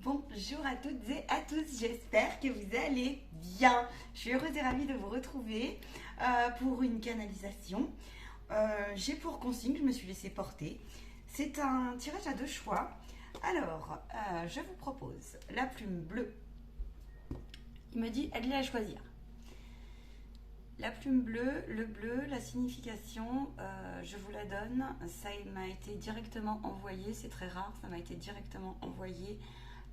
Bonjour à toutes et à tous, j'espère que vous allez bien. Je suis heureuse et ravie de vous retrouver pour une canalisation. J'ai pour consigne, je me suis laissée porter. C'est un tirage à deux choix. Alors, je vous propose la plume bleue. Il me dit, elle est à choisir. La plume bleue, le bleu, la signification, je vous la donne. Ça m'a été directement envoyé, c'est très rare, ça m'a été directement envoyé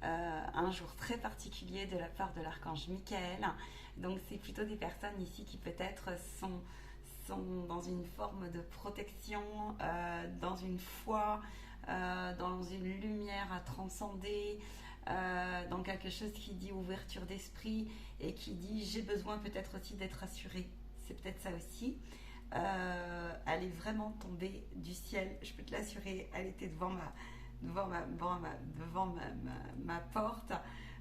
un jour très particulier de la part de l'archange Michael. Donc c'est plutôt des personnes ici qui peut-être sont dans une forme de protection, dans une foi, dans une lumière à transcender, dans quelque chose qui dit ouverture d'esprit et qui dit j'ai besoin peut-être aussi d'être assurée. C'est peut-être ça aussi. Elle est vraiment tombée du ciel, je peux te l'assurer, elle était devant ma porte,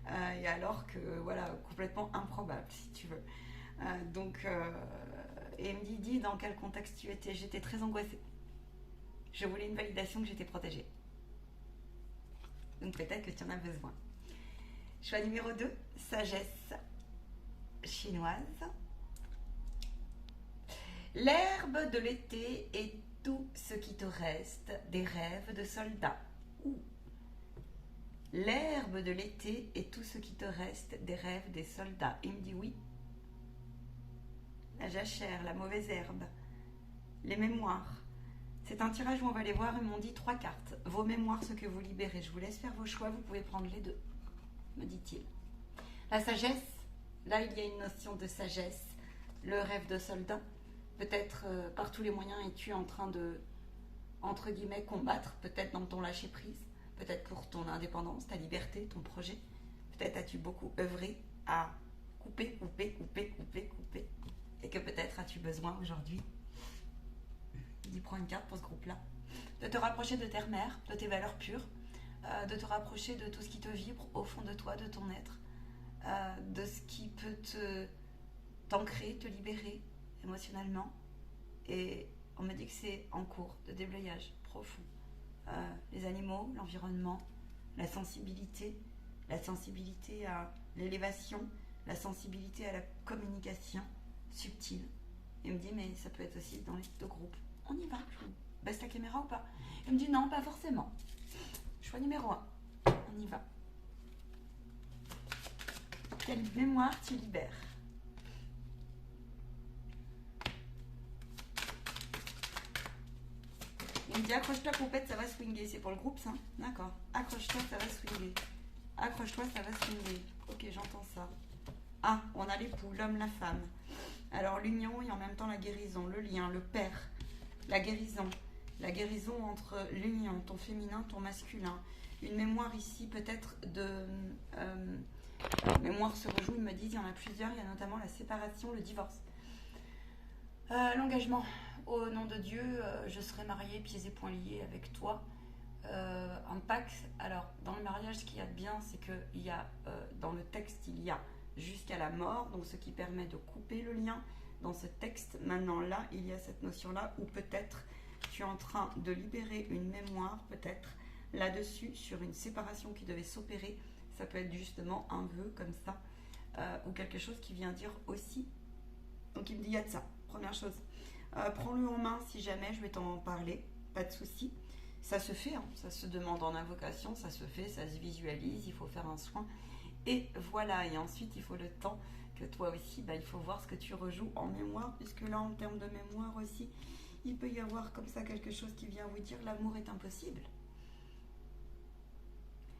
et alors que voilà, complètement improbable si tu veux. Et elle me dit dans quel contexte tu étais. J'étais très angoissée. Je voulais une validation que j'étais protégée. Donc peut-être que tu en as besoin. Choix numéro 2, sagesse chinoise. L'herbe de l'été est tout ce qui te reste des rêves de soldats. L'herbe de l'été est tout ce qui te reste des rêves des soldats. Il me dit oui. La jachère, la mauvaise herbe, les mémoires. C'est un tirage où on va les voir. Ils m'ont dit 3 cartes. Vos mémoires, ce que vous libérez. Je vous laisse faire vos choix. Vous pouvez prendre les deux, me dit-il. La sagesse, là il y a une notion de sagesse. Le rêve de soldat. Peut-être par tous les moyens es-tu en train de, entre guillemets, combattre. Peut-être dans ton lâcher-prise. Peut-être pour ton indépendance, ta liberté, ton projet. Peut-être as-tu beaucoup œuvré à couper. Et que peut-être as-tu besoin aujourd'hui, d'y prendre une carte pour ce groupe-là, de te rapprocher de tes mères, de tes valeurs pures, de te rapprocher de tout ce qui te vibre au fond de toi, de ton être, de ce qui peut t'ancrer, te libérer émotionnellement. Et on me dit que c'est en cours de déblayage profond. Les animaux, l'environnement, la sensibilité à l'élévation, la sensibilité à la communication subtile. Il me dit mais ça peut être aussi dans les deux groupes. On y va, je baisse la caméra ou pas? Il me dit non, pas forcément. Choix numéro 1, on y va. Quelle mémoire tu libères? Il me dit accroche-toi poupette, ça va swinguer. C'est pour le groupe ça? D'accord. Accroche-toi, ça va swinguer. Accroche-toi, ça va swinguer. Ok, j'entends ça. Ah, on a l'époux, l'homme, la femme. Alors l'union et en même temps la guérison, le lien, le père, la guérison entre l'union, ton féminin, ton masculin. Une mémoire ici peut-être de... mémoire se rejoue, ils me disent, il y en a plusieurs, il y a notamment la séparation, le divorce. L'engagement. Au nom de Dieu, je serai mariée, pieds et poings liés avec toi. Un pacte. Alors, dans le mariage, ce qu'il y a de bien, c'est qu'il y a, dans le texte, il y a jusqu'à la mort, donc ce qui permet de couper le lien. Dans ce texte, maintenant là, il y a cette notion-là où peut-être tu es en train de libérer une mémoire, peut-être là-dessus, sur une séparation qui devait s'opérer. Ça peut être justement un vœu comme ça, ou quelque chose qui vient dire aussi. Donc il me dit, il y a de ça, première chose. Prends-le en main si jamais, je vais t'en parler, pas de souci. Ça se fait, hein, ça se demande en invocation, ça se fait, ça se visualise, il faut faire un soin. Et voilà, et ensuite il faut le temps que toi aussi, il faut voir ce que tu rejoues en mémoire, puisque là en termes de mémoire aussi, il peut y avoir comme ça quelque chose qui vient vous dire l'amour est impossible.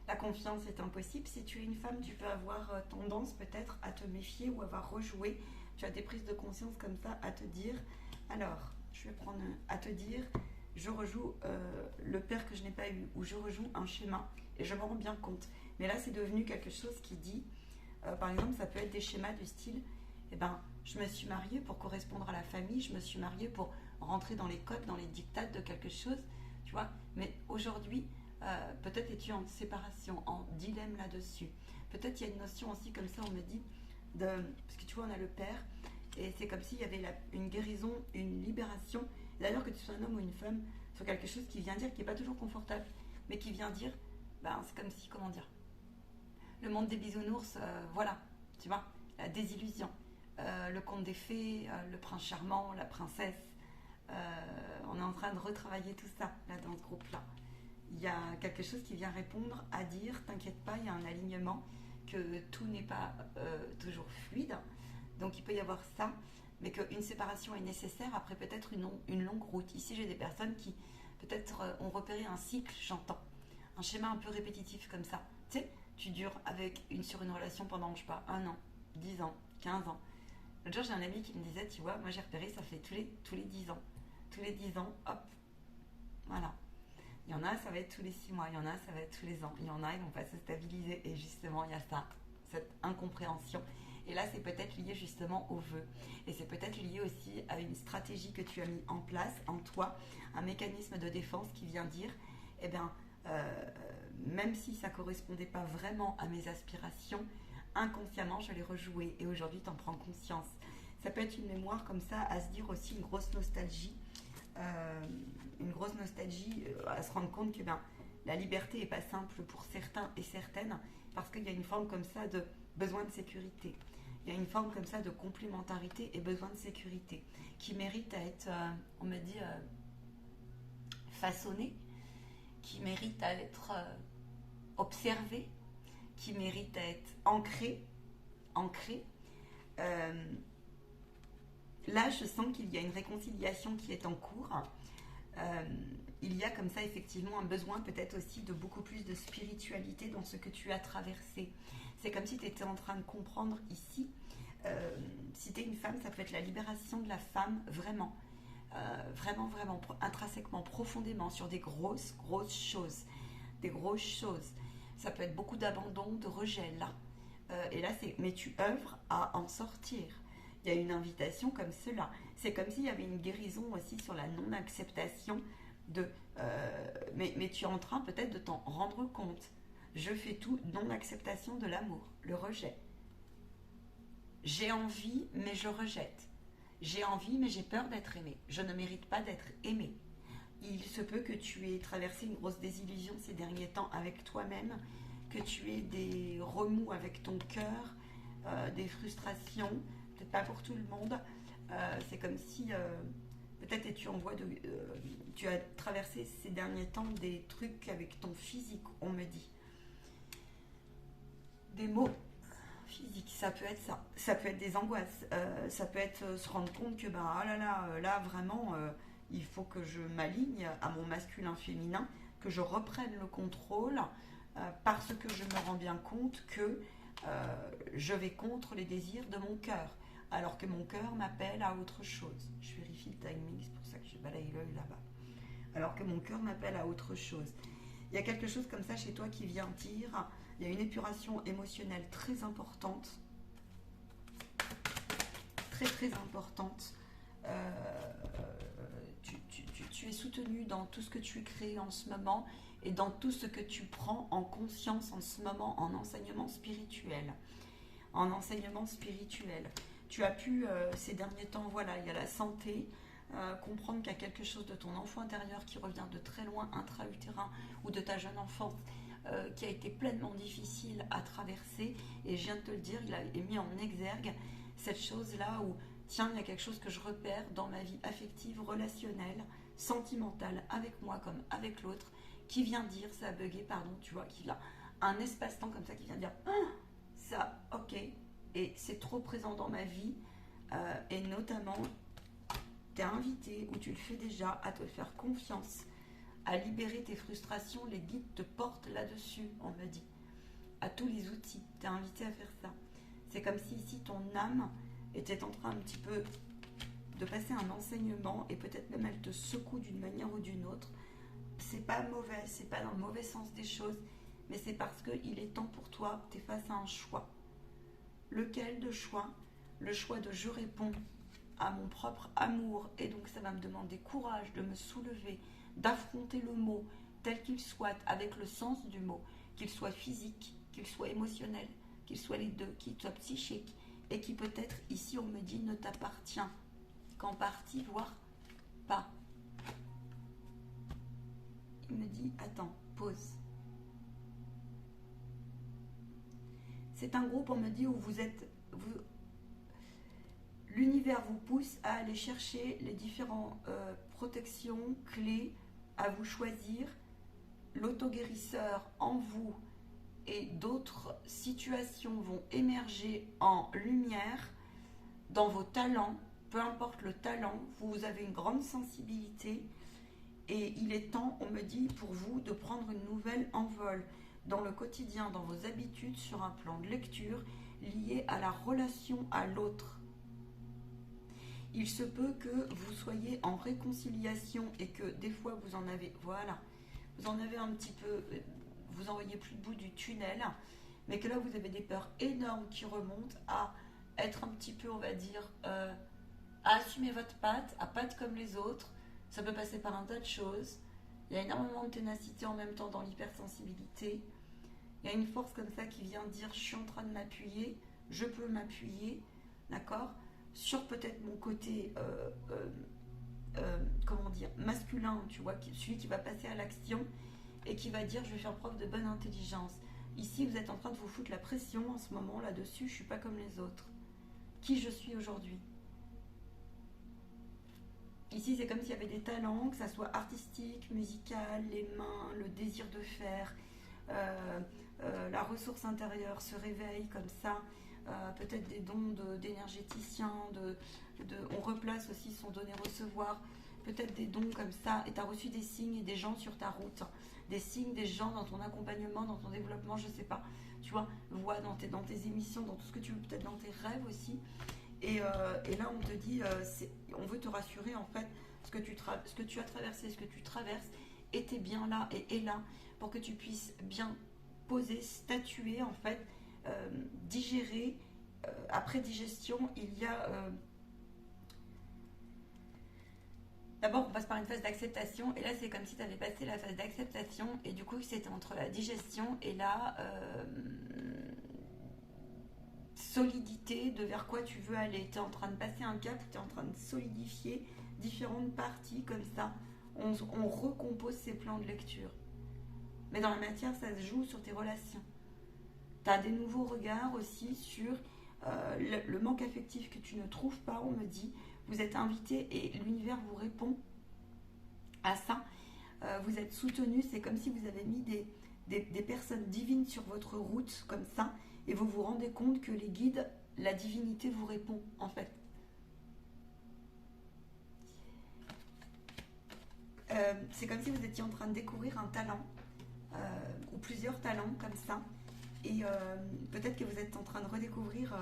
La confiance est impossible. Si tu es une femme, tu peux avoir tendance peut-être à te méfier ou avoir rejoué. Tu as des prises de conscience comme ça à te dire, alors je vais prendre à te dire, je rejoue le père que je n'ai pas eu, ou je rejoue un schéma et je m'en rends bien compte. Mais là, c'est devenu quelque chose qui dit, par exemple, ça peut être des schémas du style, je me suis mariée pour correspondre à la famille, je me suis mariée pour rentrer dans les codes, dans les dictates de quelque chose, tu vois. Mais aujourd'hui, peut-être es-tu en séparation, en dilemme là-dessus. Peut-être il y a une notion aussi comme ça, on me dit, parce que tu vois, on a le père, et c'est comme s'il y avait une guérison, une libération. D'ailleurs, que tu sois un homme ou une femme, sur quelque chose qui vient dire, qui n'est pas toujours confortable, mais qui vient dire, c'est comme si, comment dire, Le monde des bisounours, voilà, tu vois, la désillusion. Le conte des fées, le prince charmant, la princesse. On est en train de retravailler tout ça, là, dans ce groupe-là. Il y a quelque chose qui vient répondre à dire, t'inquiète pas, il y a un alignement, que tout n'est pas toujours fluide. Donc il peut y avoir ça, mais qu'une séparation est nécessaire après peut-être une longue route. Ici, j'ai des personnes qui peut-être ont repéré un cycle, j'entends. Un schéma un peu répétitif comme ça. Tu sais, tu dures sur une relation pendant, je sais pas, 1 an, 10 ans, 15 ans. L'autre jour, j'ai un ami qui me disait, tu vois, moi j'ai repéré, ça fait tous les 10 ans. Tous les 10 ans, hop, voilà. Il y en a, ça va être tous les 6 mois, il y en a, ça va être tous les ans. Il y en a, ils vont pas se stabiliser. Et justement, il y a ça, cette incompréhension. Et là, c'est peut-être lié justement au vœu. Et c'est peut-être lié aussi à une stratégie que tu as mis en place, en toi, un mécanisme de défense qui vient dire, eh bien, même si ça ne correspondait pas vraiment à mes aspirations, inconsciemment, je l'ai rejoué. Et aujourd'hui, tu en prends conscience. Ça peut être une mémoire comme ça, à se dire aussi une grosse nostalgie. À se rendre compte que la liberté n'est pas simple pour certains et certaines, parce qu'il y a une forme comme ça de besoin de sécurité. Il y a une forme comme ça de complémentarité et besoin de sécurité qui mérite à être, on me dit, façonné, qui mérite à être observé, qui mérite à être ancré. Là, je sens qu'il y a une réconciliation qui est en cours. Il y a comme ça effectivement un besoin peut-être aussi de beaucoup plus de spiritualité dans ce que tu as traversé. C'est comme si tu étais en train de comprendre ici. Si tu es une femme, ça peut être la libération de la femme vraiment. Vraiment, intrinsèquement, profondément, sur des grosses choses. Des grosses choses. Ça peut être beaucoup d'abandon, de rejet là. Et là, mais tu œuvres à en sortir. Il y a une invitation comme cela. C'est comme s'il y avait une guérison aussi sur la non-acceptation mais tu es en train peut-être de t'en rendre compte. Je fais tout, non-acceptation de l'amour, le rejet. J'ai envie, mais je rejette. J'ai envie, mais j'ai peur d'être aimée. Je ne mérite pas d'être aimée. Il se peut que tu aies traversé une grosse désillusion ces derniers temps avec toi-même, que tu aies des remous avec ton cœur, des frustrations, peut-être pas pour tout le monde. C'est comme si peut-être tu as traversé ces derniers temps des trucs avec ton physique, on me dit. Des mots physiques, ça peut être ça. Ça peut être des angoisses. Ça peut être se rendre compte que là vraiment, il faut que je m'aligne à mon masculin-féminin, que je reprenne le contrôle, parce que je me rends bien compte que je vais contre les désirs de mon cœur, alors que mon cœur m'appelle à autre chose. Je vérifie le timing, c'est pour ça que je balaye l'œil là-bas. Alors que mon cœur m'appelle à autre chose. Il y a quelque chose comme ça chez toi qui vient dire, il y a une épuration émotionnelle très importante, très importante. Tu es soutenu dans tout ce que tu crées en ce moment et dans tout ce que tu prends en conscience en ce moment en enseignement spirituel. Tu as pu, ces derniers temps, voilà, il y a la santé, comprendre qu'il y a quelque chose de ton enfant intérieur qui revient de très loin, intra-utérin, ou de ta jeune enfance, qui a été pleinement difficile à traverser. Et je viens de te le dire, il a mis en exergue cette chose-là où, tiens, il y a quelque chose que je repère dans ma vie affective, relationnelle, sentimentale, avec moi comme avec l'autre, qui vient dire, ça a bugué, pardon, tu vois, qui a un espace-temps comme ça qui vient dire, ça, ok, et c'est trop présent dans ma vie, et notamment, tu es invité, ou tu le fais déjà, à te faire confiance, à libérer tes frustrations, les guides te portent là-dessus, on me dit, à tous les outils, tu es invité à faire ça. C'est comme si ici, ton âme était en train un petit peu de passer un enseignement, et peut-être même elle te secoue d'une manière ou d'une autre. C'est pas mauvais, c'est pas dans le mauvais sens des choses, mais c'est parce qu'il est temps pour toi, tu es face à un choix. Lequel de choix? Le choix de je réponds à mon propre amour, et donc ça va me demander courage de me soulever, d'affronter le mot tel qu'il soit, avec le sens du mot, qu'il soit physique, qu'il soit émotionnel, qu'il soit les deux, qu'il soit psychique, et qui peut-être, ici on me dit, ne t'appartient qu'en partie, voire pas. Il me dit, attends, pause. C'est un groupe, on me dit, où l'univers vous pousse à aller chercher les différentes protections, clés, à vous choisir. L'auto-guérisseur en vous et d'autres situations vont émerger en lumière dans vos talents, peu importe le talent, vous avez une grande sensibilité et il est temps, on me dit, pour vous de prendre une nouvelle envol dans le quotidien, dans vos habitudes, sur un plan de lecture lié à la relation à l'autre. Il se peut que vous soyez en réconciliation et que des fois vous en avez, voilà, vous en avez un petit peu, vous en voyez plus le bout du tunnel, mais que là vous avez des peurs énormes qui remontent à être un petit peu, on va dire, à assumer votre patte, à pas être comme les autres. Ça peut passer par un tas de choses. Il y a énormément de ténacité en même temps dans l'hypersensibilité. Il y a une force comme ça qui vient dire je suis en train de m'appuyer, je peux m'appuyer, d'accord, sur peut-être mon côté comment dire, masculin, tu vois, celui qui va passer à l'action et qui va dire je vais faire preuve de bonne intelligence. Ici vous êtes en train de vous foutre la pression en ce moment là-dessus, je suis pas comme les autres. Qui je suis aujourd'hui. Ici c'est comme s'il y avait des talents, que ça soit artistique, musical, les mains, le désir de faire, la ressource intérieure se réveille comme ça, peut-être des dons d'énergéticien, on replace aussi son donner-recevoir, peut-être des dons comme ça, et tu as reçu des signes et des gens sur ta route, des signes, des gens dans ton accompagnement, dans ton développement, je sais pas, tu vois, voix dans tes émissions, dans tout ce que tu veux, peut-être dans tes rêves aussi, et là on te dit, on veut te rassurer en fait, ce que tu as traversé, ce que tu traverses, était bien là et est là, pour que tu puisses bien poser, statuer en fait, digérer. Après digestion, il y a d'abord on passe par une phase d'acceptation et là c'est comme si tu avais passé la phase d'acceptation et du coup c'était entre la digestion et la solidité de vers quoi tu veux aller. Tu es en train de passer un cap, tu es en train de solidifier différentes parties comme ça. On recompose ces plans de lecture. Mais dans la matière, ça se joue sur tes relations. Tu as des nouveaux regards aussi sur le manque affectif que tu ne trouves pas, on me dit. Vous êtes invité et l'univers vous répond à ça. Vous êtes soutenu, c'est comme si vous avez mis des personnes divines sur votre route, comme ça, et vous vous rendez compte que les guides, la divinité vous répond, en fait. C'est comme si vous étiez en train de découvrir un talent, ou plusieurs talents, comme ça, et peut-être que vous êtes en train de redécouvrir...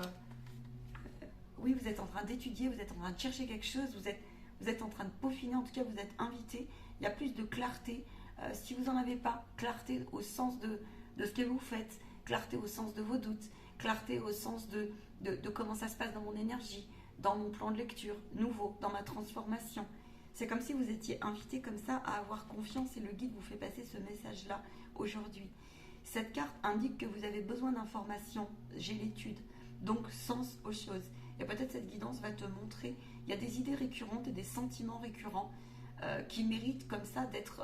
oui, vous êtes en train d'étudier, vous êtes en train de chercher quelque chose, vous êtes en train de peaufiner, en tout cas vous êtes invité, il y a plus de clarté. Si vous n'en avez pas, clarté au sens de ce que vous faites, clarté au sens de vos doutes, clarté au sens de comment ça se passe dans mon énergie, dans mon plan de lecture nouveau, dans ma transformation. C'est comme si vous étiez invité comme ça à avoir confiance et le guide vous fait passer ce message-là aujourd'hui. Cette carte indique que vous avez besoin d'informations, j'ai l'étude, donc sens aux choses. Et peut-être cette guidance va te montrer, il y a des idées récurrentes et des sentiments récurrents qui méritent comme ça d'être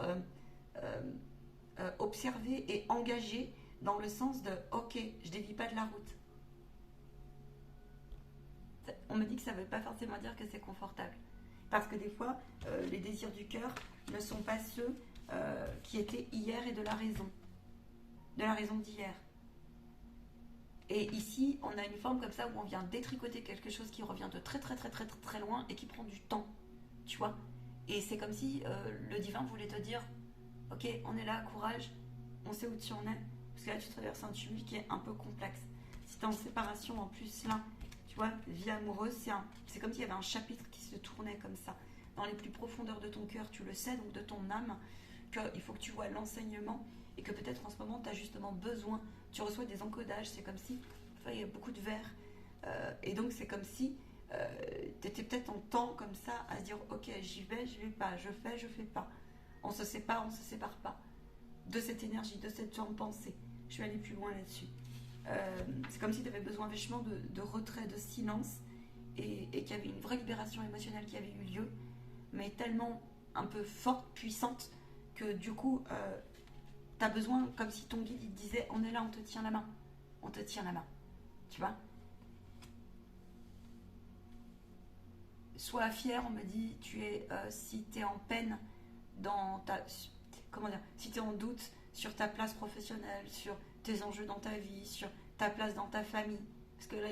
observés et engagés dans le sens de « ok, je dévie pas de la route ». On me dit que ça ne veut pas forcément dire que c'est confortable. Parce que des fois, les désirs du cœur ne sont pas ceux qui étaient hier et de la raison d'hier. Et ici, on a une forme comme ça où on vient détricoter quelque chose qui revient de très très très très très très loin et qui prend du temps, tu vois. Et c'est comme si le divin voulait te dire, ok, on est là, courage, on sait où tu en es, parce que là tu traverses un tumulte qui est un peu complexe. Si tu es en séparation en plus là, tu vois, vie amoureuse, c'est comme s'il y avait un chapitre qui se tournait comme ça. Dans les plus profondeurs de ton cœur, tu le sais, donc de ton âme, qu'il faut que tu vois l'enseignement et que peut-être en ce moment tu as justement besoin, tu reçois des encodages, c'est comme si, enfin, il y a beaucoup de verre, et donc c'est comme si tu étais peut-être en temps comme ça à se dire ok, j'y vais, je vais pas, je fais pas. On se sépare, on se sépare pas de cette énergie, de cette forme pensée. Je vais aller plus loin là-dessus. C'est comme si tu avais besoin vachement de retrait, de silence, et qu'il y avait une vraie libération émotionnelle qui avait eu lieu, mais tellement un peu forte, puissante, que du coup, tu as besoin, comme si ton guide il te disait, on est là, on te tient la main. On te tient la main. tu vois. Sois fier, on me dit, si tu es en peine dans ta... Comment dire? Si tu es en doute sur ta place professionnelle, sur tes enjeux dans ta vie, sur ta place dans ta famille, parce que là,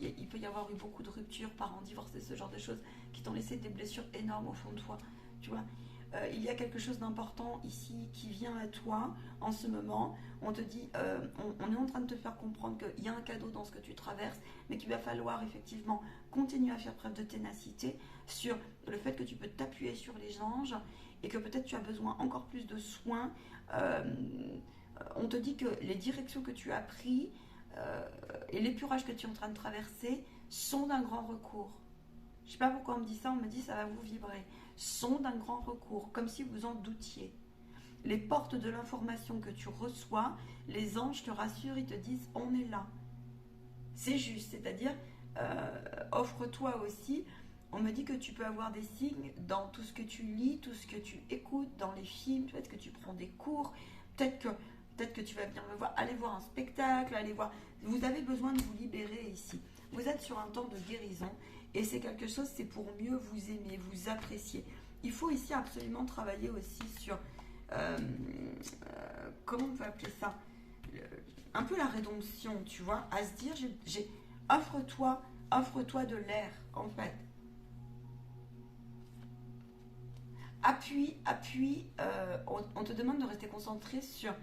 il peut y avoir eu beaucoup de ruptures, parents divorcés, ce genre de choses, qui t'ont laissé des blessures énormes au fond de toi, tu vois. Il y a quelque chose d'important ici qui vient à toi en ce moment. On te dit, on est en train de te faire comprendre qu'il y a un cadeau dans ce que tu traverses, mais qu'il va falloir effectivement continuer à faire preuve de ténacité sur le fait que tu peux t'appuyer sur les anges et que peut-être tu as besoin encore plus de soins. On te dit que les directions que tu as prises et l'épurage que tu es en train de traverser sont d'un grand recours. Je ne sais pas pourquoi on me dit ça, on me dit ça va vous vibrer. Sont d'un grand recours, comme si vous en doutiez. Les portes de l'information que tu reçois, les anges te rassurent, ils te disent on est là. C'est juste, c'est-à-dire offre-toi aussi. On me dit que tu peux avoir des signes dans tout ce que tu lis, tout ce que tu écoutes, dans les films, peut-être que tu prends des cours, peut-être que tu vas venir me voir, aller voir un spectacle, aller voir. Vous avez besoin de vous libérer ici. Vous êtes sur un temps de guérison et c'est quelque chose, c'est pour mieux vous aimer, vous apprécier. Il faut ici absolument travailler aussi sur, comment on peut appeler ça, un peu la rédemption, tu vois, à se dire, offre-toi de l'air, en fait. Appuie, on te demande de rester concentré sur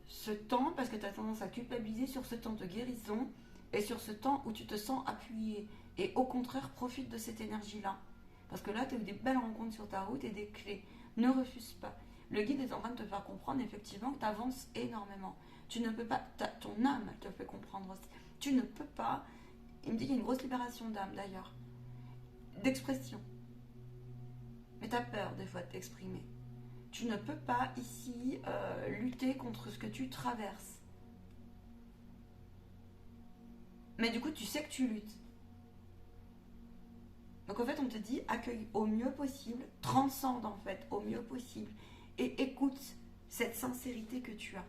ce temps, parce que tu as tendance à culpabiliser sur ce temps de guérison et sur ce temps où tu te sens appuyé. Et au contraire, profite de cette énergie-là. Parce que là, tu as eu des belles rencontres sur ta route et des clés. Ne refuse pas. Le guide est en train de te faire comprendre effectivement que tu avances énormément. Tu ne peux pas, ton âme te fait comprendre aussi. Tu ne peux pas, il me dit qu'il y a une grosse libération d'âme d'ailleurs, d'expression. Mais tu as peur des fois de t'exprimer. Tu ne peux pas ici lutter contre ce que tu traverses. Mais du coup, tu sais que tu luttes. Donc en fait, on te dit accueille au mieux possible, transcende en fait au mieux possible et écoute cette sincérité que tu as.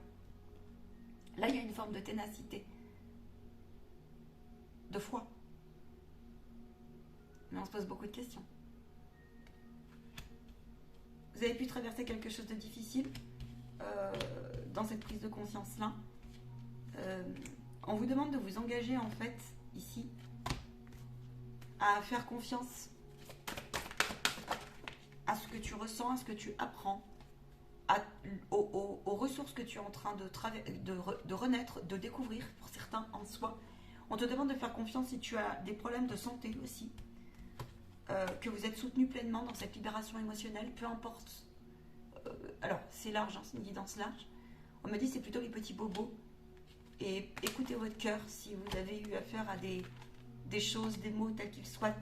Là, il y a une forme de ténacité, de foi. Mais on se pose beaucoup de questions. Vous avez pu traverser quelque chose de difficile dans cette prise de conscience-là. On vous demande de vous engager en fait ici à faire confiance à ce que tu ressens, à ce que tu apprends, aux ressources que tu es en train de renaître, de découvrir pour certains en soi. On te demande de faire confiance si tu as des problèmes de santé aussi, que vous êtes soutenu pleinement dans cette libération émotionnelle, peu importe. Alors, c'est large, hein, c'est une guidance large. On me dit c'est plutôt les petits bobos. Et écoutez votre cœur si vous avez eu affaire à des choses, des mots tels qu'ils soient.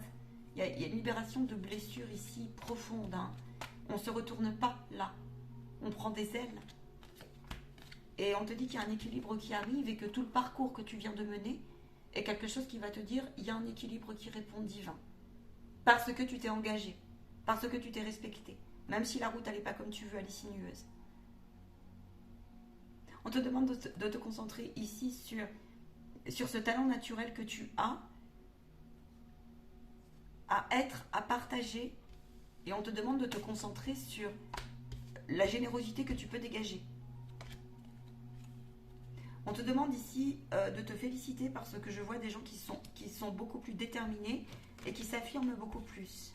Il y a une libération de blessures ici profonde. Hein. On ne se retourne pas là. On prend des ailes. Et on te dit qu'il y a un équilibre qui arrive et que tout le parcours que tu viens de mener est quelque chose qui va te dire il y a un équilibre qui répond divin. Parce que tu t'es engagé. Parce que tu t'es respecté. Même si la route n'allait pas comme tu veux, elle est sinueuse. On te demande de te concentrer ici sur ce talent naturel que tu as, à être, à partager, et on te demande de te concentrer sur la générosité que tu peux dégager. On te demande ici de te féliciter parce que je vois des gens qui sont beaucoup plus déterminés et qui s'affirment beaucoup plus,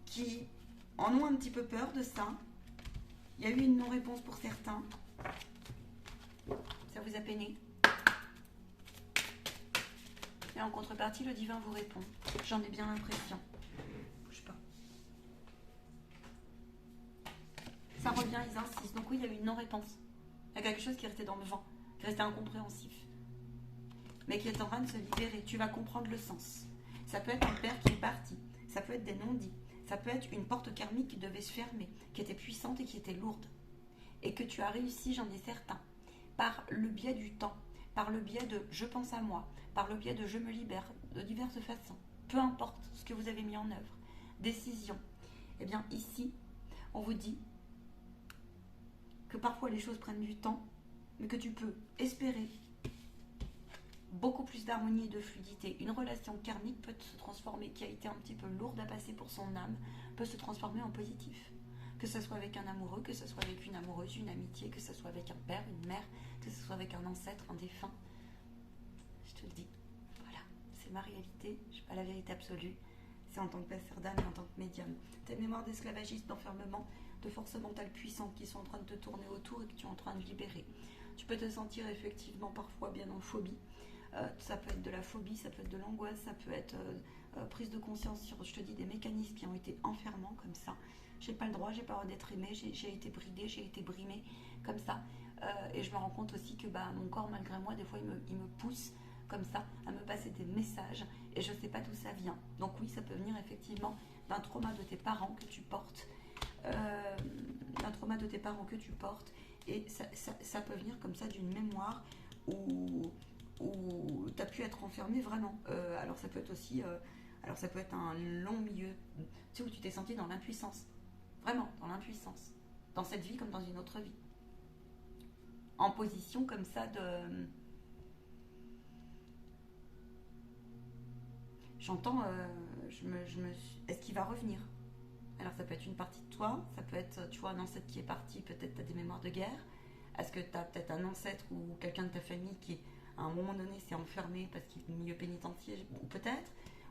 qui en ont un petit peu peur de ça. Il y a eu une non-réponse pour certains. Ça vous a peiné. Et en contrepartie, le divin vous répond. J'en ai bien l'impression. Bouge pas. Ça revient, ils insistent. Donc oui, il y a eu une non-réponse. Il y a quelque chose qui restait dans le vent, qui restait incompréhensif. Mais qui est en train de se libérer. Tu vas comprendre le sens. Ça peut être un père qui est parti. Ça peut être des non-dits. Ça peut être une porte karmique qui devait se fermer, qui était puissante et qui était lourde. Et que tu as réussi, j'en ai certain, par le biais du temps, par le biais de je pense à moi, par le biais de je me libère, de diverses façons. Peu importe ce que vous avez mis en œuvre. Décision. Eh bien, ici, on vous dit que parfois les choses prennent du temps, mais que tu peux espérer beaucoup plus d'harmonie et de fluidité. Une relation karmique peut se transformer, qui a été un petit peu lourde à passer pour son âme, peut se transformer en positif. Que ce soit avec un amoureux, que ce soit avec une amoureuse, une amitié, que ce soit avec un père, une mère, que ce soit avec un ancêtre, un défunt. Je te le dis, voilà, c'est ma réalité, je n'ai pas la vérité absolue. C'est en tant que passeur d'âme et en tant que médium. Tes mémoires d'esclavagisme, d'enfermement, de forces mentales puissantes qui sont en train de te tourner autour et que tu es en train de libérer. Tu peux te sentir effectivement parfois bien en phobie. Ça peut être de la phobie, ça peut être de l'angoisse, ça peut être prise de conscience sur, je te dis, des mécanismes qui ont été enfermants comme ça. J'ai pas le droit, j'ai pas le droit d'être aimée, j'ai été bridée, j'ai été brimée comme ça. Et je me rends compte aussi que mon corps, malgré moi, des fois, il me pousse comme ça à me passer des messages et je sais pas d'où ça vient. Donc oui, ça peut venir effectivement d'un trauma de tes parents que tu portes. Et ça peut venir comme ça d'une mémoire où tu as pu être enfermé vraiment. Alors ça peut être aussi ça peut être un long milieu, tu sais, où tu t'es senti dans l'impuissance, vraiment dans l'impuissance, dans cette vie comme dans une autre vie, en position comme ça de... J'entends, est-ce qu'il va revenir? Alors ça peut être une partie de toi, ça peut être, tu vois, un ancêtre qui est parti, peut-être tu as des mémoires de guerre. Est-ce que tu as peut-être un ancêtre ou quelqu'un de ta famille qui, à un moment donné, s'est enfermé parce qu'il est au milieu pénitentiaire,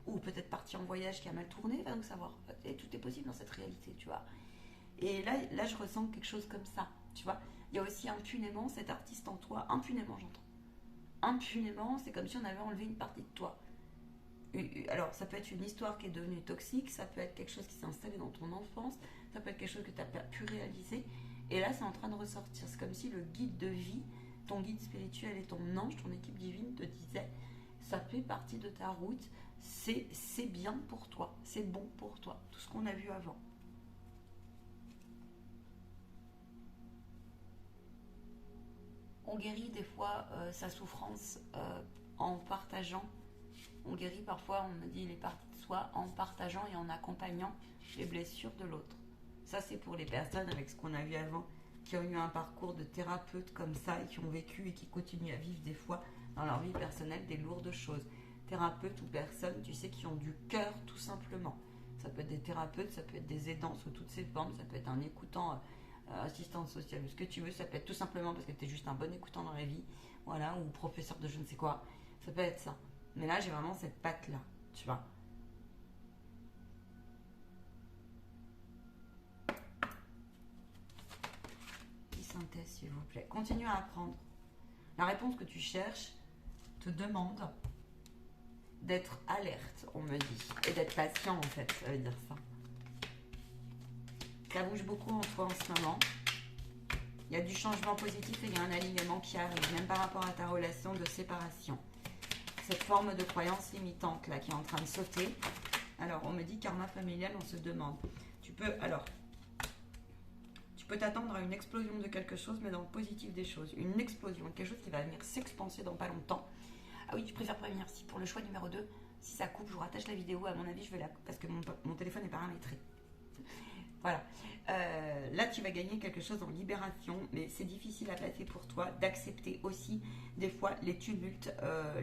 ou peut-être parti en voyage qui a mal tourné, va donc savoir. Et tout est possible dans cette réalité, tu vois. Et là, je ressens quelque chose comme ça, tu vois. Il y a aussi impunément cet artiste en toi, impunément j'entends. Impunément, c'est comme si on avait enlevé une partie de toi. Alors, ça peut être une histoire qui est devenue toxique, ça peut être quelque chose qui s'est installé dans ton enfance, ça peut être quelque chose que tu n'as pas pu réaliser. Et là, c'est en train de ressortir. C'est comme si le guide de vie, ton guide spirituel et ton ange, ton équipe divine te disaient, ça fait partie de ta route, c'est bien pour toi, c'est bon pour toi, tout ce qu'on a vu avant. On guérit des fois sa souffrance en partageant. On guérit parfois, on me dit, les parties de soi en partageant et en accompagnant les blessures de l'autre. Ça, c'est pour les personnes avec ce qu'on a vu avant, qui ont eu un parcours de thérapeute comme ça et qui ont vécu et qui continuent à vivre des fois dans leur vie personnelle des lourdes choses. Thérapeutes ou personnes, tu sais, qui ont du cœur tout simplement. Ça peut être des thérapeutes, ça peut être des aidants sous toutes ces formes, ça peut être un écoutant, assistante sociale ou ce que tu veux, ça peut être tout simplement parce que tu es juste un bon écoutant dans la vie, voilà, ou professeur de je ne sais quoi. Ça peut être ça. Mais là, j'ai vraiment cette patte-là, tu vois. Synthèse, s'il vous plaît. Continue à apprendre. La réponse que tu cherches te demande d'être alerte, on me dit. Et d'être patient, en fait, ça veut dire ça. Ça bouge beaucoup en toi en ce moment. Il y a du changement positif et il y a un alignement qui arrive, même par rapport à ta relation de séparation. Cette forme de croyance limitante là qui est en train de sauter. Alors on me dit karma familial, on se demande. Tu peux t'attendre à une explosion de quelque chose, mais dans le positif des choses. Une explosion, quelque chose qui va venir s'expanser dans pas longtemps. Ah oui, je préfère prévenir, si pour le choix numéro 2, si ça coupe, je vous rattache la vidéo, à mon avis, je vais parce que mon téléphone est paramétré. Voilà. Là, tu vas gagner quelque chose en libération, mais c'est difficile à passer pour toi d'accepter aussi des fois les tumultes,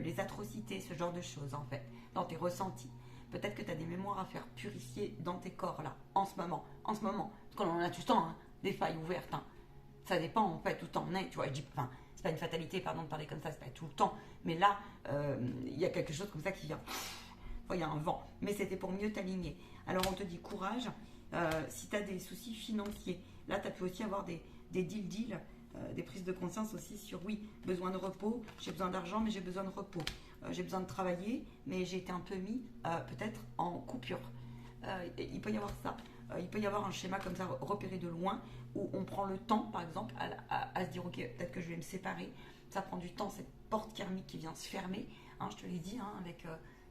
les atrocités, ce genre de choses en fait, dans tes ressentis. Peut-être que tu as des mémoires à faire purifier dans tes corps là, en ce moment. Parce qu'on en a tout le temps, hein, des failles ouvertes. Hein. Ça dépend en fait, tout le temps on est, tu vois, c'est pas une fatalité, pardon de parler comme ça, c'est pas tout le temps. Mais là, il y a quelque chose comme ça qui vient. Il y a un vent, mais c'était pour mieux t'aligner. Alors on te dit courage. Si tu as des soucis financiers, là tu as pu aussi avoir des deals, des prises de conscience aussi sur oui, besoin de repos, j'ai besoin d'argent mais j'ai besoin de repos, j'ai besoin de travailler mais j'ai été un peu mis peut-être en coupure. Il peut y avoir ça, il peut y avoir un schéma comme ça repéré de loin où on prend le temps par exemple à se dire ok, peut-être que je vais me séparer, ça prend du temps, cette porte karmique qui vient se fermer, hein, je te l'ai dit, hein, avec,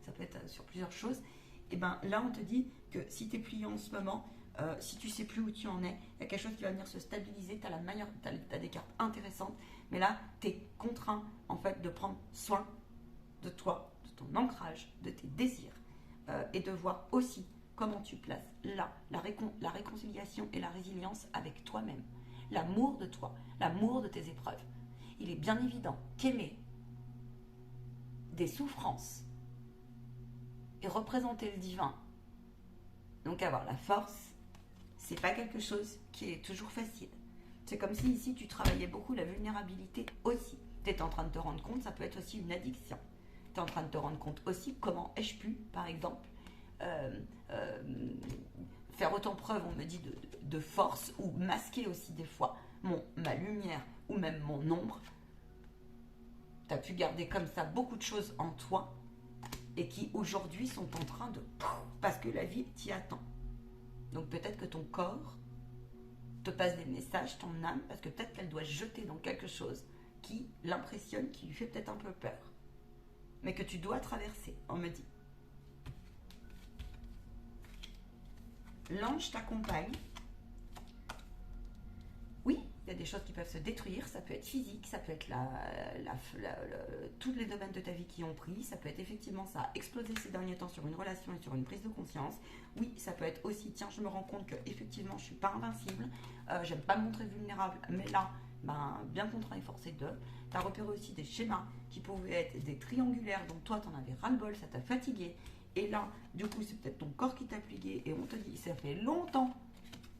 ça peut être sur plusieurs choses. Et bien là on te dit que si tu es plié en ce moment, si tu sais plus où tu en es, il y a quelque chose qui va venir se stabiliser, tu as des cartes intéressantes, mais là tu es contraint en fait de prendre soin de toi, de ton ancrage, de tes désirs, et de voir aussi comment tu places là la réconciliation et la résilience avec toi-même. l'amour de toi, l'amour de tes épreuves. Il est bien évident qu'aimer des souffrances et représenter le divin, donc avoir la force, c'est pas quelque chose qui est toujours facile. C'est comme si ici tu travaillais beaucoup la vulnérabilité aussi. Tu es en train de te rendre compte, ça peut être aussi une addiction. Tu es en train de te rendre compte aussi comment ai-je pu, par exemple, faire autant preuve, on me dit, de force, ou masquer aussi des fois ma lumière ou même mon ombre. Tu as pu garder comme ça beaucoup de choses en toi et qui aujourd'hui sont en train de... parce que la vie t'y attend. Donc peut-être que ton corps te passe des messages, ton âme, parce que peut-être qu'elle doit se jeter dans quelque chose qui l'impressionne, qui lui fait peut-être un peu peur, mais que tu dois traverser, on me dit. L'ange t'accompagne. Oui, il y a des choses qui peuvent se détruire, ça peut être physique, ça peut être tous les domaines de ta vie qui ont pris, ça peut être effectivement ça a explosé ces derniers temps sur une relation et sur une prise de conscience. Oui, ça peut être aussi, tiens, je me rends compte que effectivement je suis pas invincible, j'aime pas me montrer vulnérable, mais là, bien contraint et forcé de. Tu as repéré aussi des schémas qui pouvaient être des triangulaires dont toi t'en avais ras-le-bol, ça t'a fatigué, et là, du coup, c'est peut-être ton corps qui t'a plié, et on te dit, ça fait longtemps,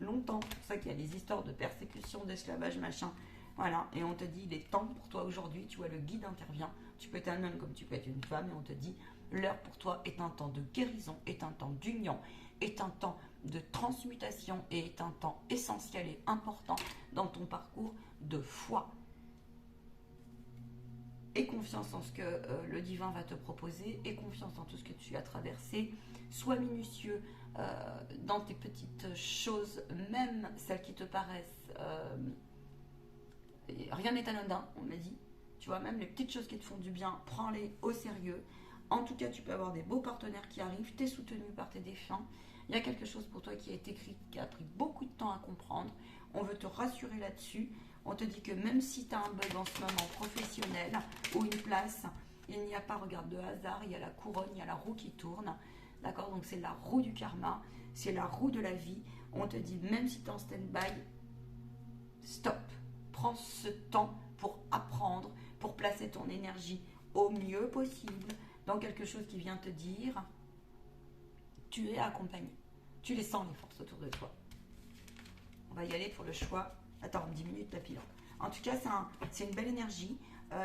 c'est pour ça qu'il y a des histoires de persécution, d'esclavage, machin, voilà, et on te dit, il est temps pour toi aujourd'hui, tu vois, le guide intervient, tu peux être un homme comme tu peux être une femme, et on te dit, l'heure pour toi est un temps de guérison, est un temps d'union, est un temps de transmutation, et est un temps essentiel et important dans ton parcours de foi. Aie confiance en ce que le divin va te proposer, aie confiance en tout ce que tu as traversé, sois minutieux dans tes petites choses, même celles qui te paraissent... rien n'est anodin, on m'a dit. Tu vois, même les petites choses qui te font du bien, prends-les au sérieux. En tout cas, tu peux avoir des beaux partenaires qui arrivent, tu es soutenu par tes défunts. Il y a quelque chose pour toi qui est écrit, qui a pris beaucoup de temps à comprendre. On veut te rassurer là-dessus. On te dit que même si tu as un bug en ce moment professionnel ou une place, il n'y a pas, regarde, de hasard, il y a la couronne, il y a la roue qui tourne. D'accord? Donc c'est la roue du karma, c'est la roue de la vie. On te dit, même si tu es en stand-by, stop. Prends ce temps pour apprendre, pour placer ton énergie au mieux possible dans quelque chose qui vient te dire, tu es accompagné. Tu les sens, les forces autour de toi. On va y aller pour le choix. Attends, 10 minutes la pilote. En tout cas, c'est une belle énergie.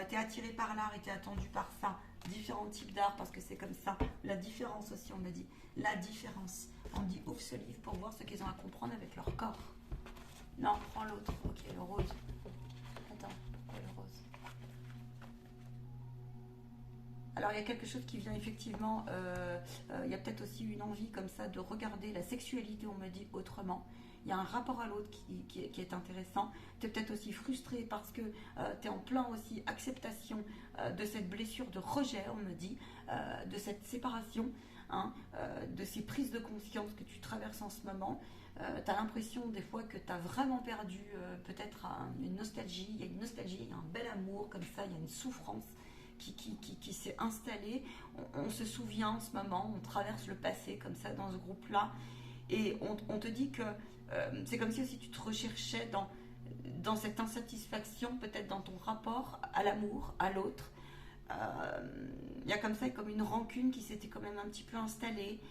Tu es attiré par l'art et tu es attendu par ça. Différents types d'art, parce que c'est comme ça. La différence aussi, on me dit. La différence. On me dit, ouvre ce livre pour voir ce qu'ils ont à comprendre avec leur corps. Non, prends l'autre. Ok, le rose. Attends, pourquoi le rose? Alors, il y a quelque chose qui vient effectivement. Il y a peut-être aussi une envie comme ça de regarder la sexualité, on me dit, autrement. Il y a un rapport à l'autre qui est intéressant. Tu es peut-être aussi frustré parce que tu es en plein aussi acceptation de cette blessure de rejet, on me dit, de cette séparation, hein, de ces prises de conscience que tu traverses en ce moment. Tu as l'impression des fois que tu as vraiment perdu peut-être une nostalgie. Il y a une nostalgie, il y a un bel amour comme ça, il y a une souffrance qui s'est installée. On se souvient en ce moment, on traverse le passé comme ça dans ce groupe-là. Et on te dit que c'est comme si aussi tu te recherchais dans cette insatisfaction, peut-être dans ton rapport à l'amour, à l'autre. Il y a comme ça comme une rancune qui s'était quand même un petit peu installée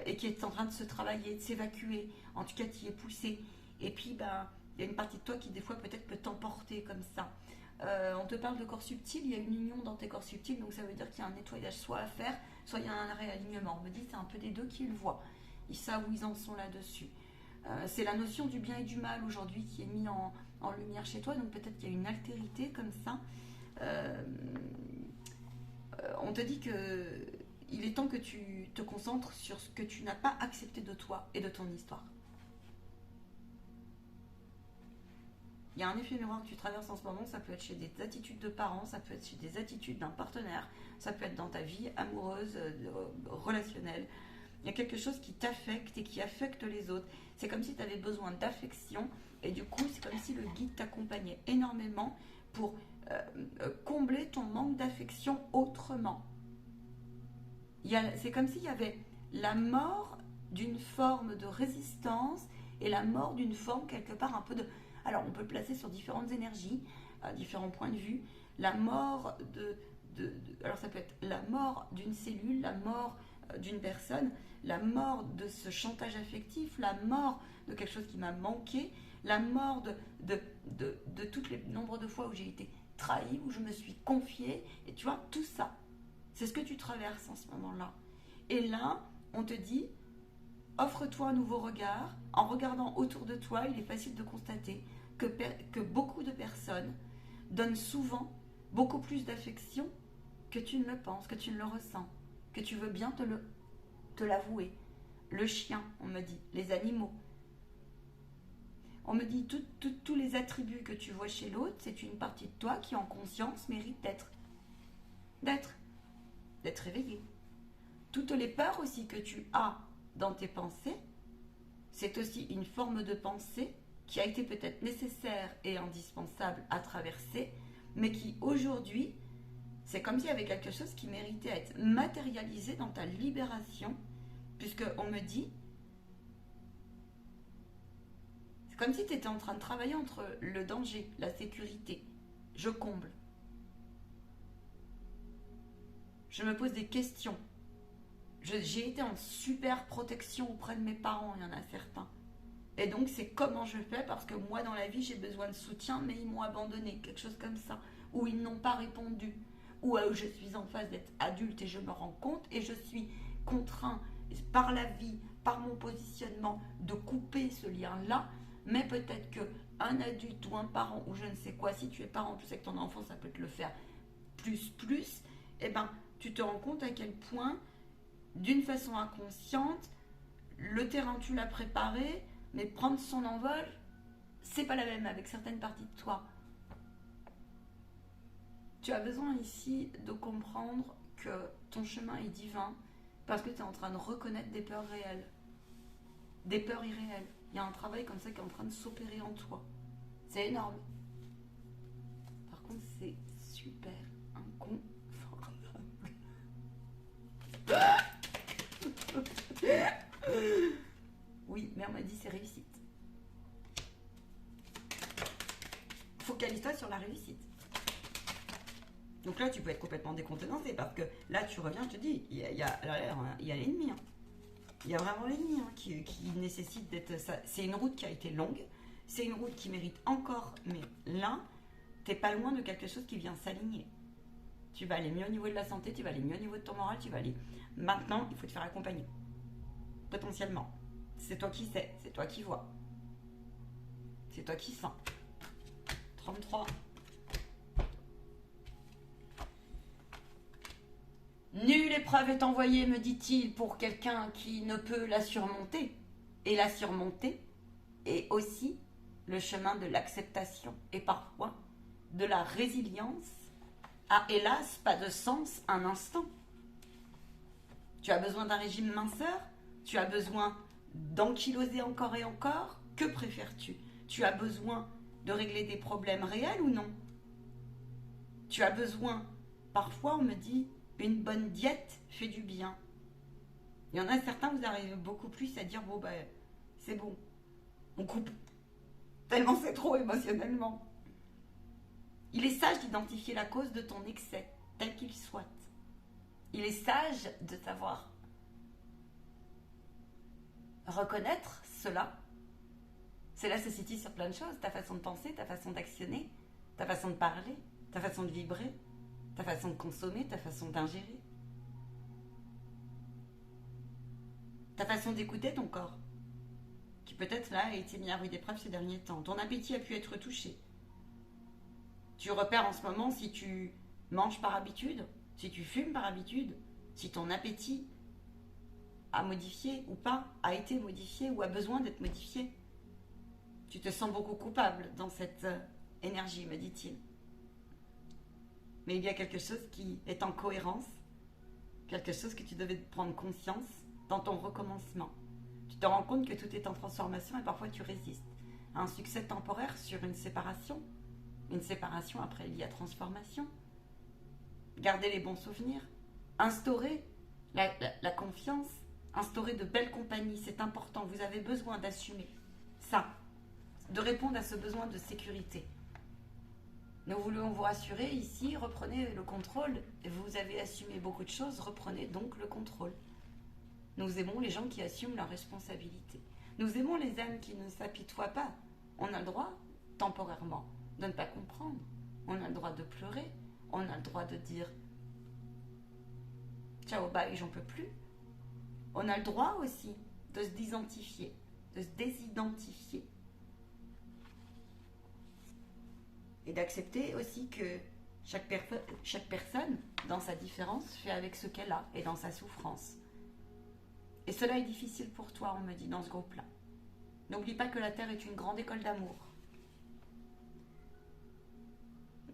et qui est en train de se travailler, de s'évacuer. En tout cas, tu y es poussé. Et puis, il y a une partie de toi qui des fois peut-être peut t'emporter comme ça. On te parle de corps subtil, il y a une union dans tes corps subtils, donc ça veut dire qu'il y a un nettoyage soit à faire, soit il y a un réalignement. On me dit c'est un peu des deux qui le voient. Ils savent où ils en sont là-dessus. C'est la notion du bien et du mal aujourd'hui qui est mise en lumière chez toi, donc peut-être qu'il y a une altérité comme ça. On te dit que il est temps que tu te concentres sur ce que tu n'as pas accepté de toi et de ton histoire. Il y a un effet miroir que tu traverses en ce moment, ça peut être chez des attitudes de parents, ça peut être chez des attitudes d'un partenaire, ça peut être dans ta vie amoureuse, relationnelle. Il y a quelque chose qui t'affecte et qui affecte les autres. C'est comme si tu avais besoin d'affection et du coup, c'est comme si le guide t'accompagnait énormément pour combler ton manque d'affection autrement. C'est comme s'il y avait la mort d'une forme de résistance et la mort d'une forme quelque part un peu de... Alors, on peut le placer sur différentes énergies, différents points de vue. La mort alors ça peut être la mort d'une cellule, la mort d'une personne, la mort de ce chantage affectif, la mort de quelque chose qui m'a manqué, la mort de tous les nombres de fois où j'ai été trahie, où je me suis confiée, et tu vois, tout ça, c'est ce que tu traverses en ce moment-là. Et là, on te dit, offre-toi un nouveau regard. En regardant autour de toi, il est facile de constater que beaucoup de personnes donnent souvent beaucoup plus d'affection que tu ne le penses, que tu ne le ressens, que tu veux bien te l'avouer. Le chien, on me dit, les animaux. On me dit tous les attributs que tu vois chez l'autre, c'est une partie de toi qui en conscience mérite d'être réveillée. Toutes les peurs aussi que tu as dans tes pensées, c'est aussi une forme de pensée qui a été peut-être nécessaire et indispensable à traverser, mais qui aujourd'hui, c'est comme s'il y avait quelque chose qui méritait à être matérialisé dans ta libération, puisqu'on me dit, c'est comme si tu étais en train de travailler entre le danger, la sécurité. Je comble. Je me pose des questions. J'ai été en super protection auprès de mes parents, il y en a certains. Et donc c'est comment je fais, parce que moi dans la vie j'ai besoin de soutien, mais ils m'ont abandonné, quelque chose comme ça, ou ils n'ont pas répondu, ou je suis en phase d'être adulte et je me rends compte, et je suis contraint par la vie, par mon positionnement, de couper ce lien-là, mais peut-être qu'un adulte ou un parent, ou je ne sais quoi, si tu es parent en plus avec ton enfant, ça peut te le faire plus, et ben tu te rends compte à quel point, d'une façon inconsciente, le terrain tu l'as préparé, mais prendre son envol, c'est pas la même avec certaines parties de toi. Tu as besoin ici de comprendre que ton chemin est divin parce que tu es en train de reconnaître des peurs réelles, des peurs irréelles. Il y a un travail comme ça qui est en train de s'opérer en toi. C'est énorme. Par contre, c'est super inconfortable. Oui, mais on m'a dit c'est réussite. Focalise-toi sur la réussite. Donc là, tu peux être complètement décontenancé parce que là, tu reviens, je te dis, il y a l'ennemi. Hein. Il y a vraiment l'ennemi qui nécessite d'être... C'est une route qui a été longue, c'est une route qui mérite encore, mais là, t'es pas loin de quelque chose qui vient s'aligner. Tu vas aller mieux au niveau de la santé, tu vas aller mieux au niveau de ton moral, tu vas aller... Maintenant, il faut te faire accompagner. Potentiellement. C'est toi qui sais, c'est toi qui vois. C'est toi qui sens. 33. Nulle épreuve est envoyée, me dit-il, pour quelqu'un qui ne peut la surmonter. Et la surmonter est aussi le chemin de l'acceptation et parfois de la résilience a hélas pas de sens un instant. Tu as besoin d'un régime minceur, tu as besoin d'ankyloser encore et encore. Que préfères-tu? Tu as besoin de régler des problèmes réels ou non? Tu as besoin, parfois on me dit, une bonne diète fait du bien. Il y en a certains, vous arrivez beaucoup plus à dire, bon ben, c'est bon, on coupe. Tellement c'est trop émotionnellement. Il est sage d'identifier la cause de ton excès, tel qu'il soit. Il est sage de savoir reconnaître cela. Cela se situe sur plein de choses, ta façon de penser, ta façon d'actionner, ta façon de parler, ta façon de vibrer, ta façon de consommer, ta façon d'ingérer, ta façon d'écouter ton corps, qui peut-être là a été mis à rude épreuve ces derniers temps. Ton appétit a pu être touché. Tu repères en ce moment si tu manges par habitude, si tu fumes par habitude, si ton appétit a modifié ou pas, a été modifié ou a besoin d'être modifié. Tu te sens beaucoup coupable dans cette énergie, me dit-il. Mais il y a quelque chose qui est en cohérence, quelque chose que tu devais prendre conscience dans ton recommencement. Tu te rends compte que tout est en transformation et parfois tu résistes à un succès temporaire sur une séparation après il y a transformation. Garder les bons souvenirs, instaurer la confiance, instaurer de belles compagnies, c'est important. Vous avez besoin d'assumer ça. de répondre à ce besoin de sécurité. Nous voulons vous rassurer ici, reprenez le contrôle. Vous avez assumé beaucoup de choses, reprenez donc le contrôle. Nous aimons les gens qui assument leurs responsabilités. Nous aimons les âmes qui ne s'apitoient pas. On a le droit, temporairement, de ne pas comprendre. On a le droit de pleurer. On a le droit de dire « Ciao, bye, j'en peux plus ». On a le droit aussi de se désidentifier, de se désidentifier. Et d'accepter aussi que chaque personne, dans sa différence, fait avec ce qu'elle a et dans sa souffrance. Et cela est difficile pour toi, on me dit, dans ce groupe-là. N'oublie pas que la Terre est une grande école d'amour.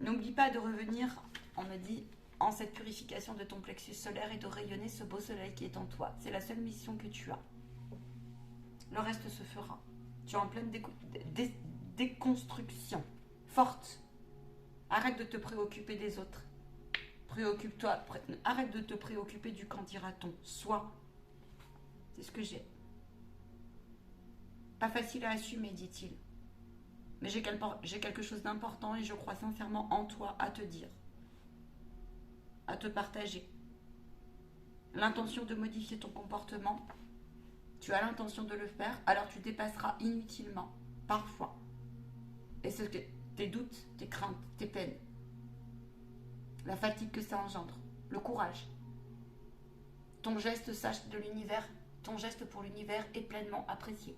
N'oublie pas de revenir, on me dit, en cette purification de ton plexus solaire et de rayonner ce beau soleil qui est en toi. C'est la seule mission que tu as. Le reste se fera. Tu es en pleine déconstruction forte. Arrête de te préoccuper des autres. Préoccupe-toi. Arrête de te préoccuper du qu'en dira-t-on. Sois. C'est ce que j'ai. Pas facile à assumer, dit-il. Mais j'ai quelque chose d'important et je crois sincèrement en toi à te dire. À te partager. L'intention de modifier ton comportement, tu as l'intention de le faire, alors tu dépasseras inutilement, parfois. Et ce que tes doutes, tes craintes, tes peines, la fatigue que ça engendre, le courage. Ton geste sache de l'univers, ton geste pour l'univers est pleinement apprécié.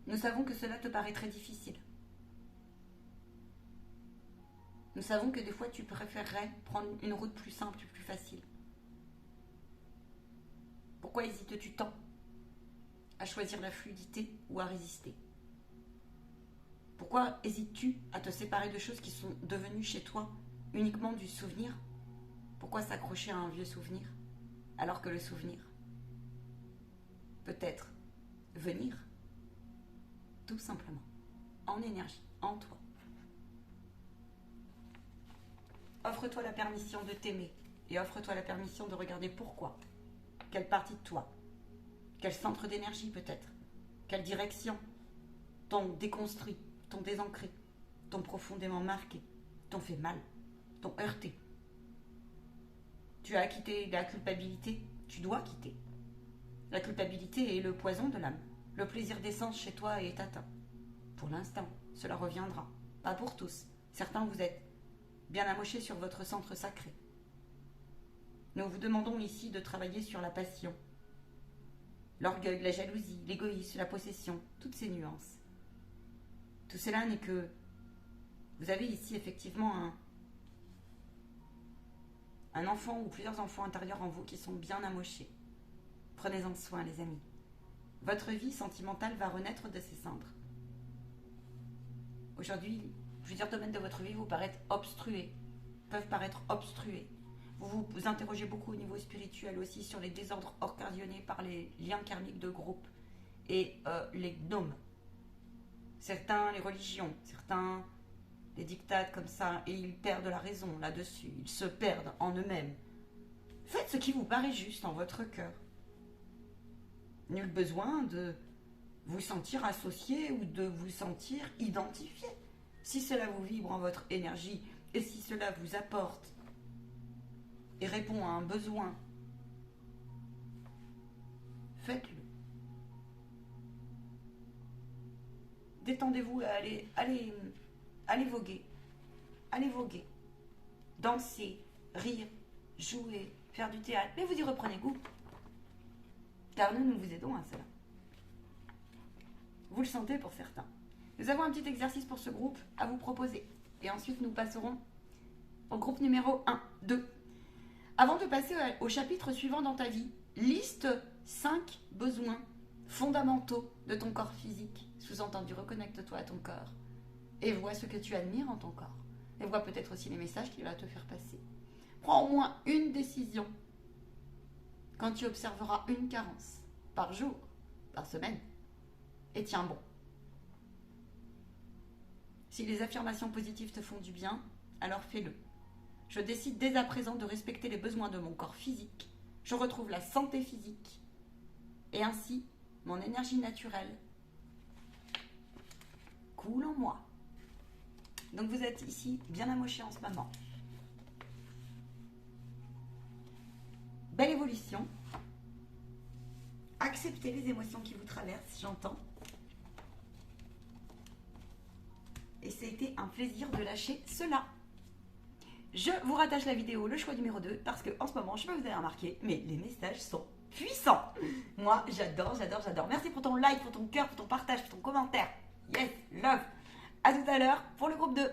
Nous savons que cela te paraît très difficile. Nous savons que des fois tu préférerais prendre une route plus simple, plus facile. Pourquoi hésites-tu tant à choisir la fluidité ou à résister? Pourquoi hésites-tu à te séparer de choses qui sont devenues chez toi uniquement du souvenir? Pourquoi s'accrocher à un vieux souvenir alors que le souvenir peut-être venir tout simplement en énergie, en toi? Offre-toi la permission de t'aimer et offre-toi la permission de regarder pourquoi. Quelle partie de toi? Quel centre d'énergie peut-être? Quelle direction t'ont déconstruit, t'ont désancré, t'ont profondément marqué, t'ont fait mal, t'ont heurté? Tu as quitté la culpabilité, tu dois quitter. La culpabilité est le poison de l'âme. Le plaisir d'essence chez toi est atteint. Pour l'instant, cela reviendra. Pas pour tous. Certains vous êtes bien amochés sur votre centre sacré. Nous vous demandons ici de travailler sur la passion, l'orgueil, la jalousie, l'égoïsme, la possession, toutes ces nuances. Tout cela n'est que... Vous avez ici effectivement un enfant ou plusieurs enfants intérieurs en vous qui sont bien amochés. Prenez-en soin, les amis. Votre vie sentimentale va renaître de ses cendres. Aujourd'hui, plusieurs domaines de votre vie peuvent paraître obstrués. Vous interrogez beaucoup au niveau spirituel aussi sur les désordres occasionnés par les liens karmiques de groupe et les gnomes. Certains, les religions, certains, les dictates comme ça, et ils perdent la raison là-dessus. Ils se perdent en eux-mêmes. Faites ce qui vous paraît juste en votre cœur. Nul besoin de vous sentir associé ou de vous sentir identifié. Si cela vous vibre en votre énergie et si cela vous apporte et répond à un besoin, faites-le. Détendez-vous, allez voguer. Allez voguer. Danser, rire, jouer, faire du théâtre. Mais vous y reprenez goût. Car nous vous aidons à cela. Vous le sentez pour certains. Nous avons un petit exercice pour ce groupe à vous proposer. Et ensuite, nous passerons au groupe numéro 1, 2. Avant de passer au chapitre suivant dans ta vie, liste 5 besoins fondamentaux de ton corps physique. Sous-entendu, reconnecte-toi à ton corps. Et vois ce que tu admires en ton corps. Et vois peut-être aussi les messages qu'il va te faire passer. Prends au moins une décision quand tu observeras une carence, par jour, par semaine, et tiens bon. Si les affirmations positives te font du bien, alors fais-le. Je décide dès à présent de respecter les besoins de mon corps physique. Je retrouve la santé physique. Et ainsi, mon énergie naturelle coule en moi. Donc vous êtes ici bien amoché en ce moment. Belle évolution. Acceptez les émotions qui vous traversent, j'entends. Et ça a été un plaisir de lâcher cela. Je vous rattache la vidéo, le choix numéro 2, parce que en ce moment, je sais pas si vous avez remarqué, mais les messages sont puissants. Moi, j'adore, j'adore, j'adore. Merci pour ton like, pour ton cœur, pour ton partage, pour ton commentaire. Yes, love. À tout à l'heure pour le groupe 2.